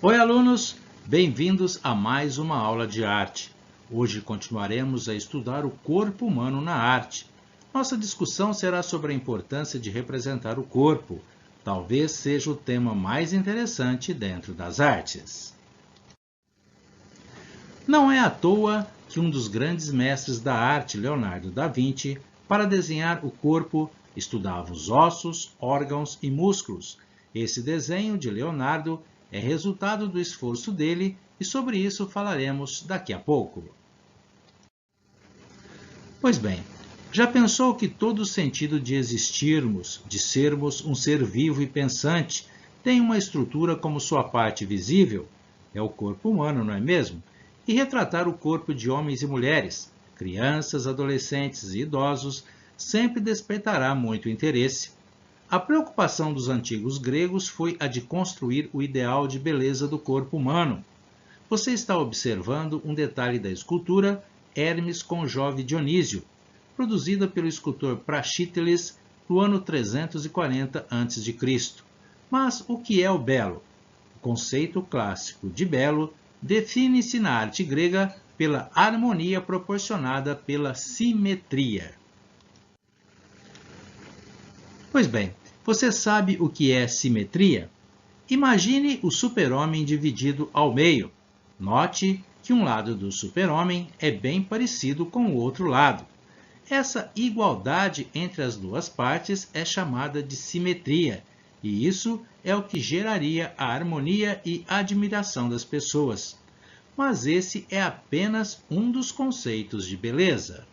Oi, alunos! Bem-vindos a mais uma aula de arte. Hoje continuaremos a estudar o corpo humano na arte. Nossa discussão será sobre a importância de representar o corpo. Talvez seja o tema mais interessante dentro das artes. Não é à toa que um dos grandes mestres da arte, Leonardo da Vinci, para desenhar o corpo, estudava os ossos, órgãos e músculos. Esse desenho de Leonardo é resultado do esforço dele e sobre isso falaremos daqui a pouco. Pois bem, já pensou que todo o sentido de existirmos, de sermos um ser vivo e pensante, tem uma estrutura como sua parte visível? É o corpo humano, não é mesmo? E retratar o corpo de homens e mulheres, crianças, adolescentes e idosos, sempre despertará muito interesse. A preocupação dos antigos gregos foi a de construir o ideal de beleza do corpo humano. Você está observando um detalhe da escultura Hermes com Jove Dionísio, produzida pelo escultor Praxíteles no ano 340 a.C. Mas o que é o belo? O conceito clássico de belo define-se na arte grega pela harmonia proporcionada pela simetria. Pois bem, você sabe o que é simetria? Imagine o super-homem dividido ao meio. Note que um lado do super-homem é bem parecido com o outro lado. Essa igualdade entre as duas partes é chamada de simetria, e isso é o que geraria a harmonia e admiração das pessoas. Mas esse é apenas um dos conceitos de beleza.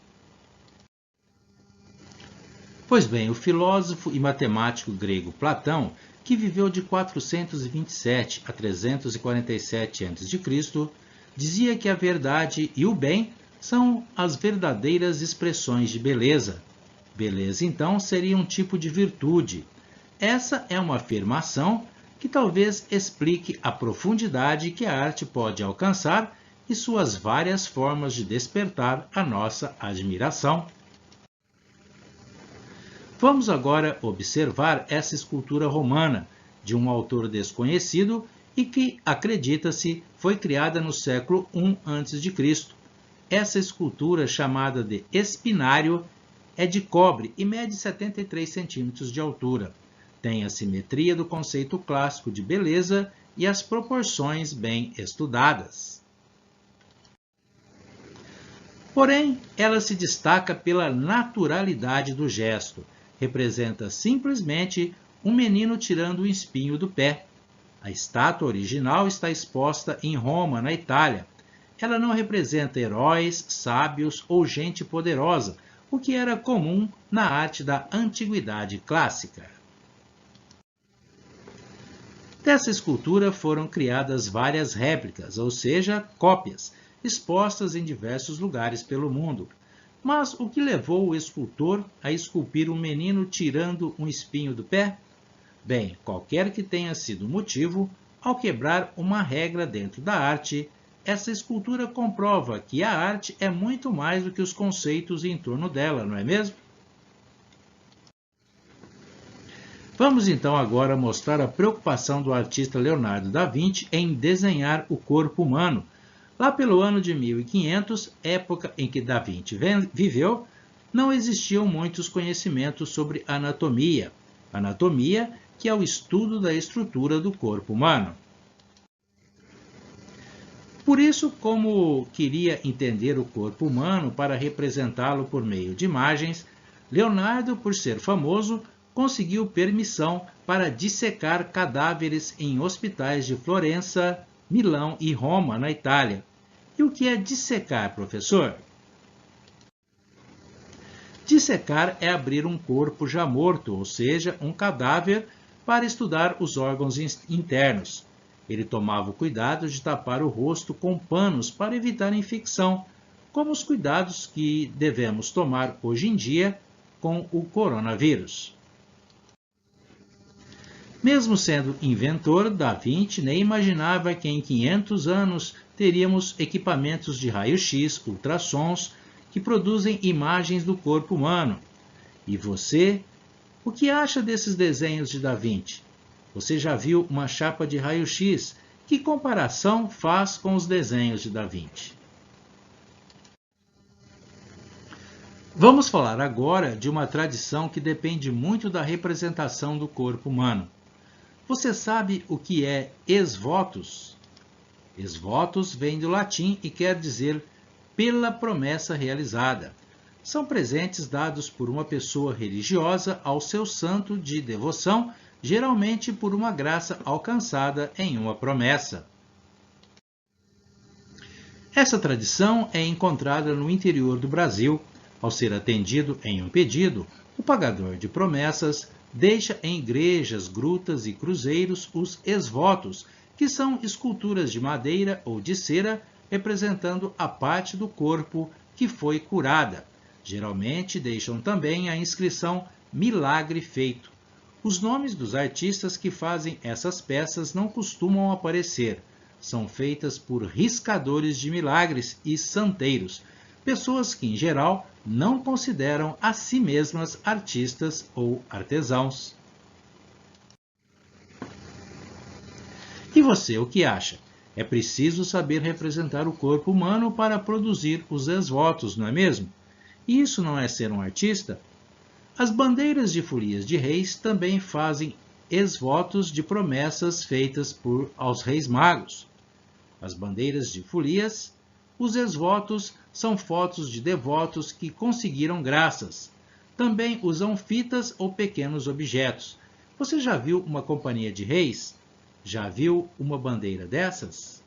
Pois bem, o filósofo e matemático grego Platão, que viveu de 427 a 347 a.C., dizia que a verdade e o bem são as verdadeiras expressões de beleza. Beleza, então, seria um tipo de virtude. Essa é uma afirmação que talvez explique a profundidade que a arte pode alcançar e suas várias formas de despertar a nossa admiração. Vamos agora observar essa escultura romana, de um autor desconhecido e que, acredita-se, foi criada no século I a.C. Essa escultura, chamada de espinário, é de cobre e mede 73 centímetros de altura. Tem a simetria do conceito clássico de beleza e as proporções bem estudadas. Porém, ela se destaca pela naturalidade do gesto. Representa simplesmente um menino tirando o espinho do pé. A estátua original está exposta em Roma, na Itália. Ela não representa heróis, sábios ou gente poderosa, o que era comum na arte da antiguidade clássica. Dessa escultura foram criadas várias réplicas, ou seja, cópias, expostas em diversos lugares pelo mundo. Mas o que levou o escultor a esculpir um menino tirando um espinho do pé? Bem, qualquer que tenha sido o motivo, ao quebrar uma regra dentro da arte, essa escultura comprova que a arte é muito mais do que os conceitos em torno dela, não é mesmo? Vamos então agora mostrar a preocupação do artista Leonardo da Vinci em desenhar o corpo humano. Lá pelo ano de 1500, época em que Da Vinci viveu, não existiam muitos conhecimentos sobre anatomia. Anatomia, que é o estudo da estrutura do corpo humano. Por isso, como queria entender o corpo humano para representá-lo por meio de imagens, Leonardo, por ser famoso, conseguiu permissão para dissecar cadáveres em hospitais de Florença, Milão e Roma, na Itália. E o que é dissecar, professor? Dissecar é abrir um corpo já morto, ou seja, um cadáver, para estudar os órgãos internos. Ele tomava o cuidado de tapar o rosto com panos para evitar infecção, como os cuidados que devemos tomar hoje em dia com o coronavírus. Mesmo sendo inventor, Da Vinci nem imaginava que em 500 anos teríamos equipamentos de raio-x, ultrassons, que produzem imagens do corpo humano. E você, o que acha desses desenhos de Da Vinci? Você já viu uma chapa de raio-x Que comparação faz com os desenhos de Da Vinci? Vamos falar agora de uma tradição que depende muito da representação do corpo humano. Você sabe o que é ex-votus? Ex-votus vem do latim e quer dizer pela promessa realizada. São presentes dados por uma pessoa religiosa ao seu santo de devoção, geralmente por uma graça alcançada em uma promessa. Essa tradição é encontrada no interior do Brasil. Ao ser atendido em um pedido, o pagador de promessas deixa em igrejas, grutas e cruzeiros os ex-votos, que são esculturas de madeira ou de cera representando a parte do corpo que foi curada. Geralmente deixam também a inscrição milagre feito. Os nomes dos artistas que fazem essas peças não costumam aparecer. São feitas por riscadores de milagres e santeiros, pessoas que, em geral, não consideram a si mesmas artistas ou artesãos. E você, o que acha? É preciso saber representar o corpo humano para produzir os ex-votos, não é mesmo? E isso não é ser um artista? As bandeiras de folias de reis também fazem ex-votos de promessas feitas aos reis magos. As bandeiras de folias, os ex-votos são fotos de devotos que conseguiram graças. Também usam fitas ou pequenos objetos. Você já viu uma companhia de reis? Já viu uma bandeira dessas?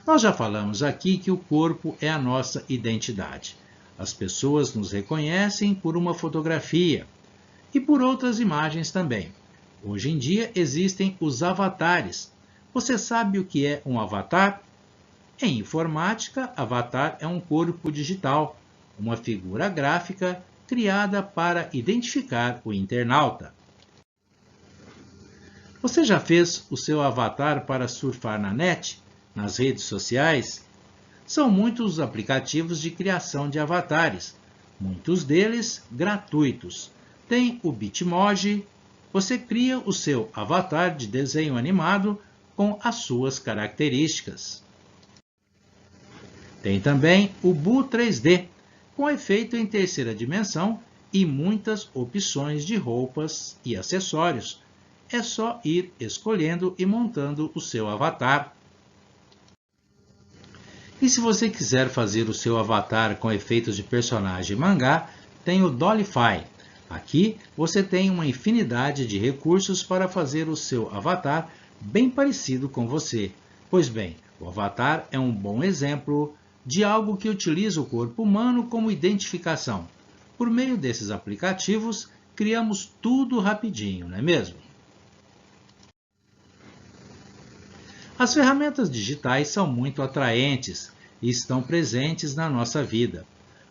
Nós já falamos aqui que o corpo é a nossa identidade. As pessoas nos reconhecem por uma fotografia e por outras imagens também. Hoje em dia existem os avatares. Você sabe o que é um avatar? Em informática, avatar é um corpo digital, uma figura gráfica criada para identificar o internauta. Você já fez o seu avatar para surfar na net, nas redes sociais? São muitos os aplicativos de criação de avatares, muitos deles gratuitos. Tem o Bitmoji. Você cria o seu avatar de desenho animado com as suas características. Tem também o Bu 3D, com efeito em terceira dimensão e muitas opções de roupas e acessórios. É só ir escolhendo e montando o seu avatar. E se você quiser fazer o seu avatar com efeitos de personagem mangá, tem o Dollify. Aqui você tem uma infinidade de recursos para fazer o seu avatar bem parecido com você. Pois bem, o avatar é um bom exemplo de algo que utiliza o corpo humano como identificação. Por meio desses aplicativos, criamos tudo rapidinho, não é mesmo? As ferramentas digitais são muito atraentes e estão presentes na nossa vida.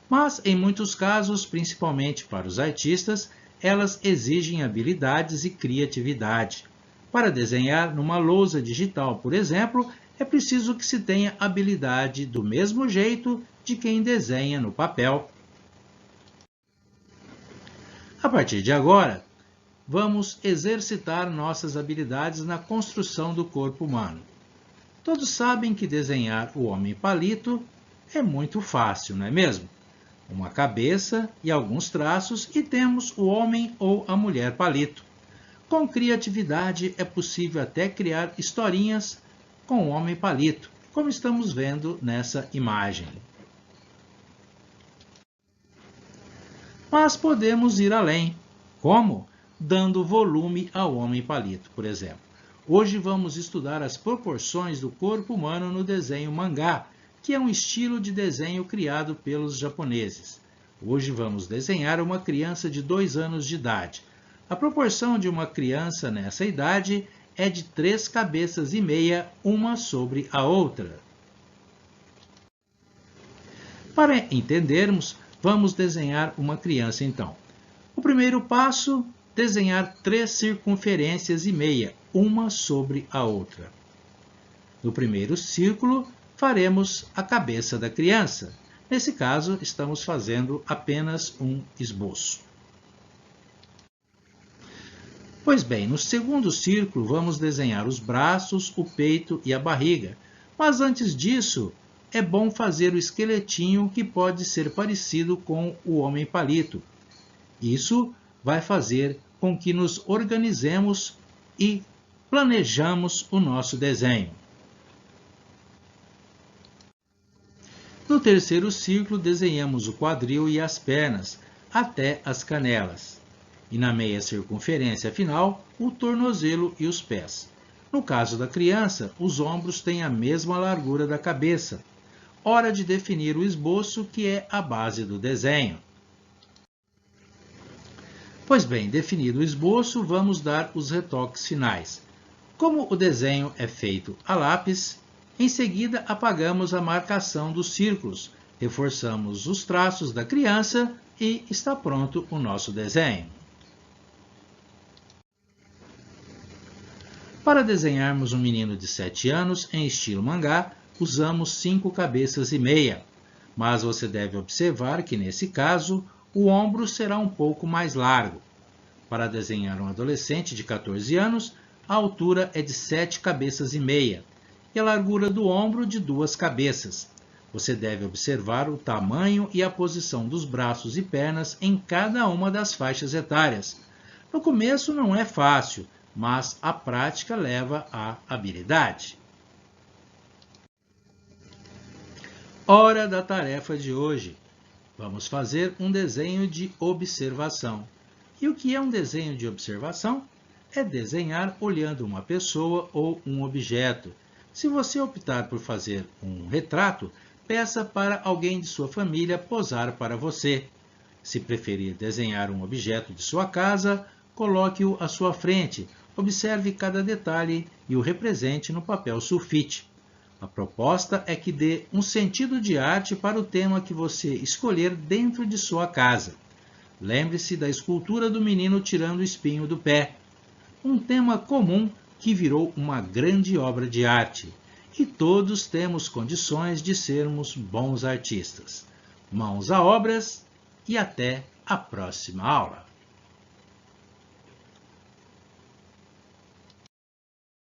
Mas, em muitos casos, principalmente para os artistas, elas exigem habilidades e criatividade. Para desenhar numa lousa digital, por exemplo, é preciso que se tenha habilidade do mesmo jeito de quem desenha no papel. A partir de agora, vamos exercitar nossas habilidades na construção do corpo humano. Todos sabem que desenhar o homem palito é muito fácil, não é mesmo? Uma cabeça e alguns traços e temos o homem ou a mulher palito. Com criatividade é possível até criar historinhas com o homem palito, como estamos vendo nessa imagem. Mas podemos ir além. Como? Dando volume ao homem palito, por exemplo. Hoje vamos estudar as proporções do corpo humano no desenho mangá, que é um estilo de desenho criado pelos japoneses. Hoje vamos desenhar uma criança de 2 anos de idade. A proporção de uma criança nessa idade é de 3 cabeças e meia, uma sobre a outra. Para entendermos, vamos desenhar uma criança então. O primeiro passo, desenhar 3 circunferências e meia, uma sobre a outra. No primeiro círculo, faremos a cabeça da criança. Nesse caso, estamos fazendo apenas um esboço. Pois bem, no segundo círculo vamos desenhar os braços, o peito e a barriga. Mas antes disso, é bom fazer o esqueletinho que pode ser parecido com o homem palito. Isso vai fazer com que nos organizemos e planejamos o nosso desenho. No terceiro círculo, desenhamos o quadril e as pernas, até as canelas. E na meia circunferência final, o tornozelo e os pés. No caso da criança, os ombros têm a mesma largura da cabeça. Hora de definir o esboço, que é a base do desenho. Pois bem, definido o esboço, vamos dar os retoques finais. Como o desenho é feito a lápis, em seguida apagamos a marcação dos círculos, reforçamos os traços da criança e está pronto o nosso desenho. Para desenharmos um menino de 7 anos em estilo mangá, usamos 5 cabeças e meia, mas você deve observar que nesse caso o ombro será um pouco mais largo. Para desenhar um adolescente de 14 anos, a altura é de 7 cabeças e meia e a largura do ombro de 2 cabeças. Você deve observar o tamanho e a posição dos braços e pernas em cada uma das faixas etárias. No começo não é fácil, mas a prática leva à habilidade. Hora da tarefa de hoje. Vamos fazer um desenho de observação. E o que é um desenho de observação? É desenhar olhando uma pessoa ou um objeto. Se você optar por fazer um retrato, peça para alguém de sua família posar para você. Se preferir desenhar um objeto de sua casa, coloque-o à sua frente. Observe cada detalhe e o represente no papel sulfite. A proposta é que dê um sentido de arte para o tema que você escolher dentro de sua casa. Lembre-se da escultura do menino tirando o espinho do pé. Um tema comum que virou uma grande obra de arte. E todos temos condições de sermos bons artistas. Mãos à obras e até a próxima aula!